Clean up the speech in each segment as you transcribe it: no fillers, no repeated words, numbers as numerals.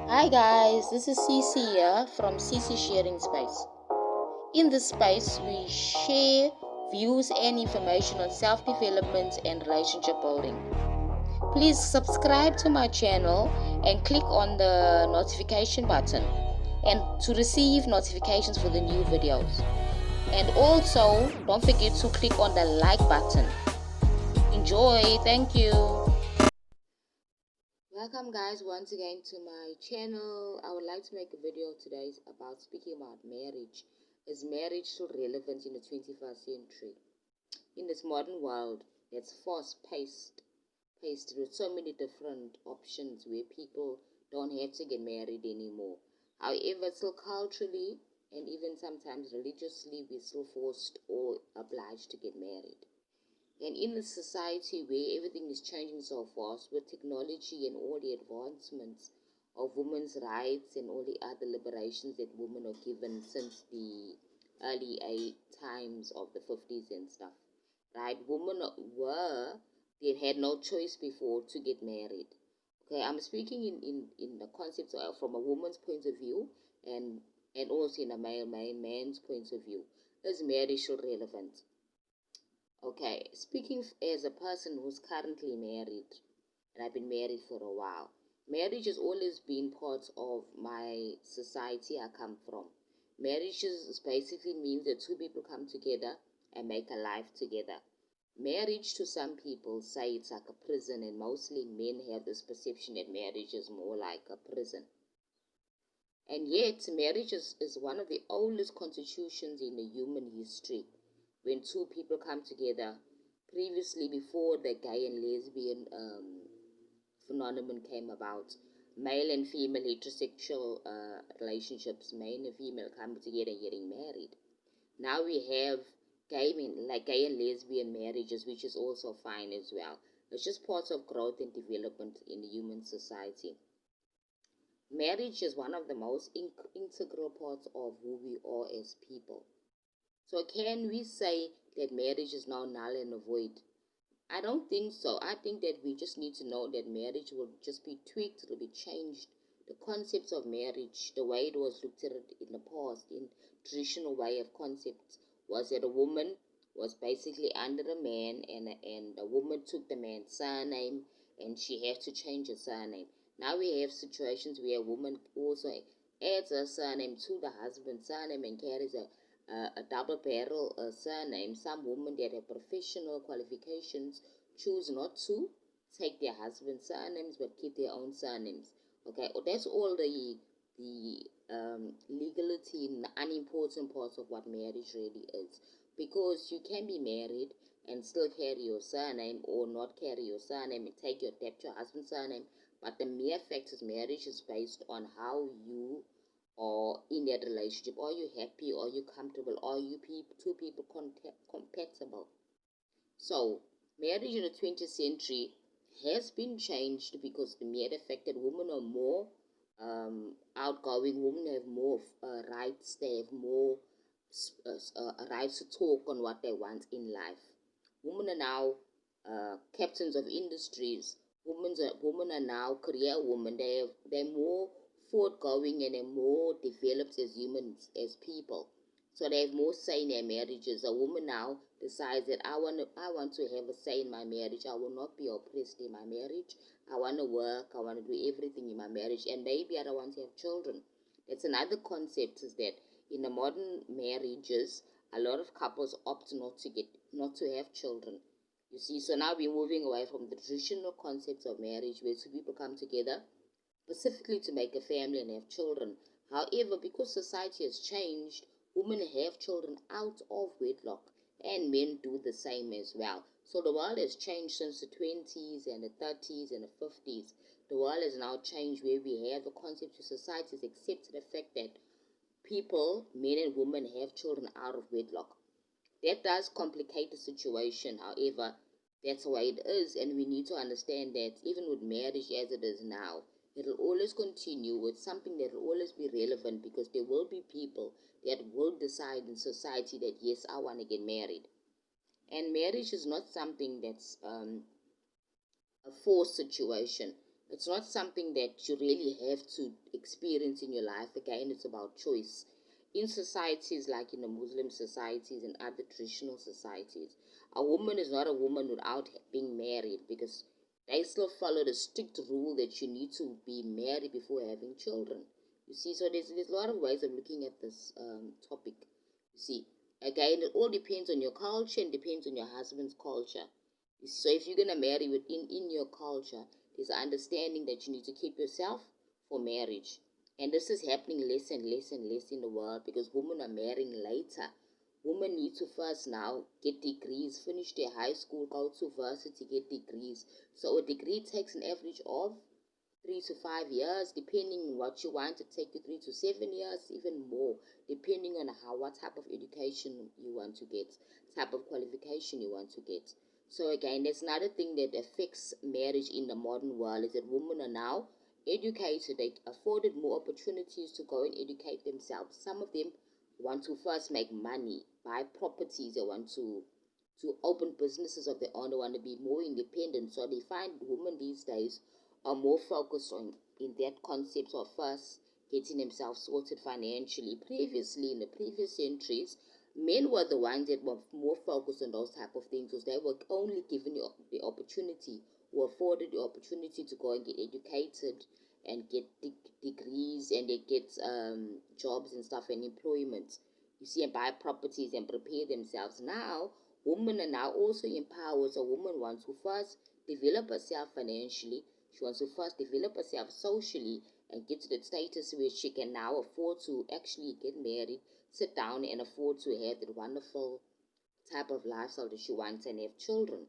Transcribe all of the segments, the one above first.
Hi guys, this is Cece here from Cece Sharing Space. In this space, we share views and information on self-development and relationship building. Please subscribe to my channel and click on the notification button and to receive notifications for the new videos. And also, don't forget to click on the like button. Enjoy, thank you. Welcome guys once again to my channel. I would like to make a video today about speaking about marriage. Is marriage still relevant in the 21st century? In this modern world that's fast-paced with so many different options where people don't have to get married anymore. However, still culturally and even sometimes religiously, we're still forced or obliged to get married. And in a society where everything is changing so fast with technology and all the advancements of women's rights and all the other liberations that women are given since the early times of the 50s and stuff, right? Women they had no choice before to get married. Okay, I'm speaking in the concept from a woman's point of view and also in a man's point of view. Is marriage still relevant? Okay, speaking as a person who's currently married, and I've been married for a while, marriage has always been part of my society I come from. Marriage basically means that two people come together and make a life together. Marriage to some people say it's like a prison, and mostly men have this perception that marriage is more like a prison. And yet, marriage is one of the oldest constitutions in the human history. When two people come together, previously before the gay and lesbian phenomenon came about, male and female heterosexual relationships, male and female coming together and getting married. Now we have gay and lesbian marriages, which is also fine as well. It's just part of growth and development in the human society. Marriage is one of the most integral parts of who we are as people. So can we say that marriage is now null and void? I don't think so. I think that we just need to know that marriage will just be tweaked, it will be changed. The concepts of marriage, the way it was looked at in the past, in traditional way of concepts, was that a woman was basically under a man and a woman took the man's surname and she had to change her surname. Now we have situations where a woman also adds her surname to the husband's surname and carries a double barrel surname. Some women that have professional qualifications choose not to take their husband's surnames but keep their own surnames. Okay, that's all the legality and the unimportant parts of what marriage really is. Because you can be married and still carry your surname or not carry your surname and take your husband's surname. But the mere fact is marriage is based on how you or in that relationship. Are you happy? Are you comfortable? Are you two people compatible? So, marriage in the 20th century has been changed because the mere fact that women are more outgoing, women have more rights, they have more rights to talk on what they want in life. Women are now captains of industries. Women are now career women. They're more forthgoing and they're more developed as humans, as people. So they have more say in their marriages. A woman now decides that I want to have a say in my marriage. I will not be oppressed in my marriage. I want to work. I want to do everything in my marriage. And maybe I don't want to have children. That's another concept, is that in the modern marriages, a lot of couples opt not to have children. You see, so now we're moving away from the traditional concepts of marriage where two people come together specifically to make a family and have children. However, because society has changed, women have children out of wedlock and men do the same as well. So the world has changed since the 20s and the 30s and the 50s. The world has now changed where we have the concept of society has accepted the fact that people, men and women, have children out of wedlock. That does complicate the situation. However, that's the way it is, and we need to understand that even with marriage as it is now, it will always continue with something that will always be relevant, because there will be people that will decide in society that yes, I want to get married. And marriage is not something that's a forced situation. It's not something that you really have to experience in your life. Again, it's about choice. In societies like in the Muslim societies and other traditional societies, a woman is not a woman without being married, because they still follow the strict rule that you need to be married before having children. You see, so there's a lot of ways of looking at this topic. You see, again, it all depends on your culture and depends on your husband's culture. You see, so if you're gonna marry within in your culture, there's an understanding that you need to keep yourself for marriage. And this is happening less and less and less in the world, because women are marrying later. Women need to first now get degrees, finish their high school, go to university, get degrees. So a degree takes an average of 3 to 5 years, depending on what you want. To take you 3 to 7 years, even more, depending on what type of education you want to get, type of qualification you want to get. So again, that's another thing that affects marriage in the modern world, is that women are now educated. They afforded more opportunities to go and educate themselves. Some of them want to first make money, buy properties. They want to open businesses of their own. They want to be more independent. So they find women these days are more focused on in that concept of first getting themselves sorted financially. Previously, in the previous centuries, men were the ones that were more focused on those type of things, because they were only given the opportunity, were afforded the opportunity to go and get educated and get degrees, and they get jobs and stuff and employment. You see, and buy properties and prepare themselves. Now, women are now also empowered. So, a woman wants to first develop herself financially. She wants to first develop herself socially and get to the status where she can now afford to actually get married, sit down and afford to have that wonderful type of lifestyle that she wants and have children.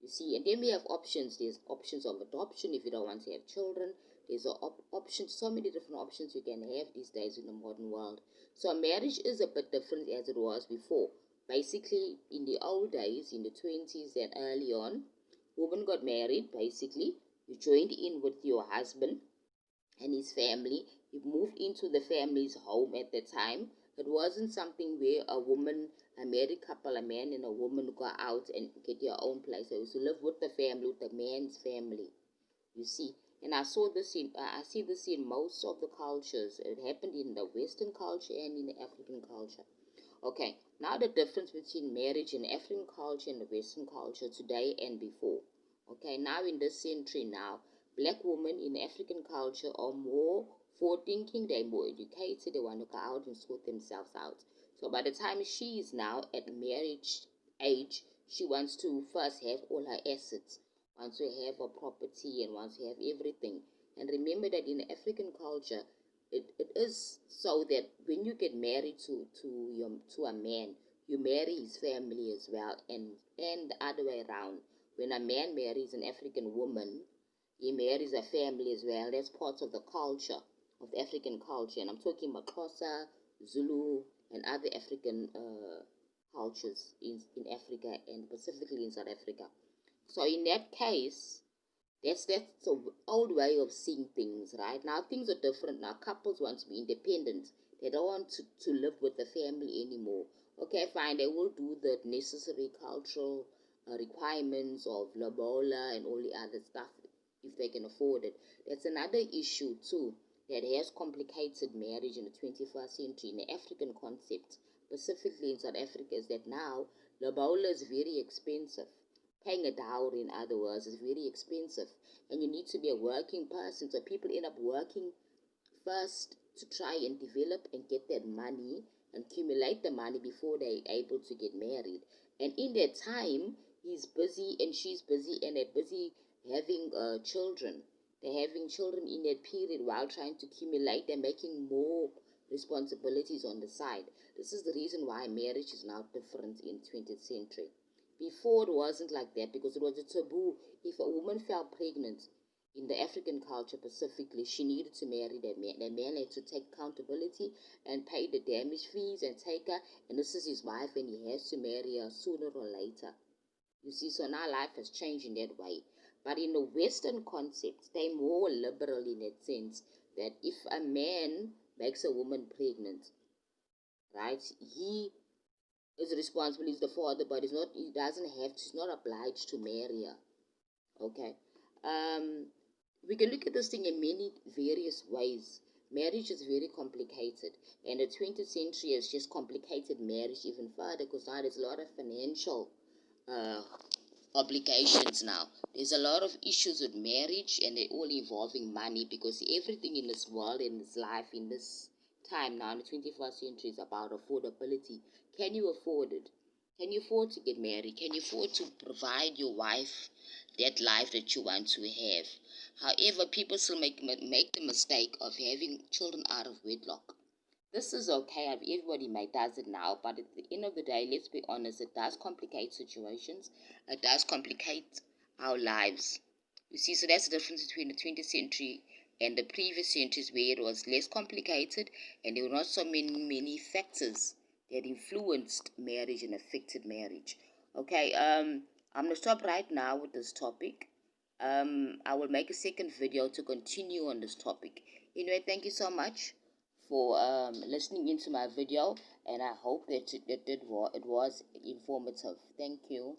You see, and then we have options. There's options of adoption if you don't want to have children. There's options, so many different options you can have these days in the modern world. So marriage is a bit different as it was before. Basically, in the old days, in the 20s and early on, women got married. Basically, you joined in with your husband and his family. You moved into the family's home at the time. It wasn't something where a married couple, a man and a woman, go out and get your own place. They used to live with the family, with the man's family. You see, and I see this in most of the cultures. It happened in the Western culture and in the African culture. Okay, now the difference between marriage in African culture and the Western culture today and before. Okay, now in this century now, black women in African culture are more forward thinking, they're more educated, they want to go out and sort themselves out. So by the time she is now at marriage age, she wants to first have all her assets, wants to have a property and wants to have everything. And remember that in African culture, it is so that when you get married to a man, you marry his family as well, and the other way around. When a man marries an African woman, he marries a family as well. That's part of the culture of the African culture, and I'm talking about Xhosa, Zulu, and other African cultures in Africa, and specifically in South Africa. So in that case, that's the old way of seeing things, right? Now things are different. Now couples want to be independent. They don't want to live with the family anymore. Okay, fine. They will do the necessary cultural requirements of lobola and all the other stuff if they can afford it. That's another issue too that has complicated marriage in the 21st century in the African concept, specifically in South Africa, is that now lobola is very expensive. Paying a dowry, in other words, is very expensive, and you need to be a working person. So people end up working first to try and develop and get that money and accumulate the money before they're able to get married. And in that time, he's busy and she's busy, and they're busy having children. They're having children in that period while trying to accumulate. They're making more responsibilities on the side. This is the reason why marriage is now different in 20th century. Before it wasn't like that, because it was a taboo. If a woman fell pregnant in the African culture specifically, she needed to marry that man. That man had to take accountability and pay the damage fees and take her, and this is his wife, and he has to marry her sooner or later. You see, so now life has changed in that way. But in the Western concept, they're more liberal in that sense that if a man makes a woman pregnant, right, he is responsible, he's the father, but he's not obliged to marry her. Okay. We can look at this thing in many various ways. Marriage is very complicated, and the 20th century has just complicated marriage even further because now there's a lot of financial uh, obligations now. There's a lot of issues with marriage, and they're all involving money because everything in this world, in this life, in this time now, in the 21st century, is about affordability. Can you afford it? Can you afford to get married? Can you afford to provide your wife that life that you want to have? However, people still make the mistake of having children out of wedlock. This is okay. Everybody does it now, but at the end of the day, let's be honest, it does complicate situations. It does complicate our lives. You see, so that's the difference between the 20th century and the previous centuries, where it was less complicated and there were not so many factors that influenced marriage and affected marriage. Okay, I'm gonna stop right now with this topic. I will make a second video to continue on this topic. Anyway, thank you so much for listening into my video, and I hope that it was informative. Thank you.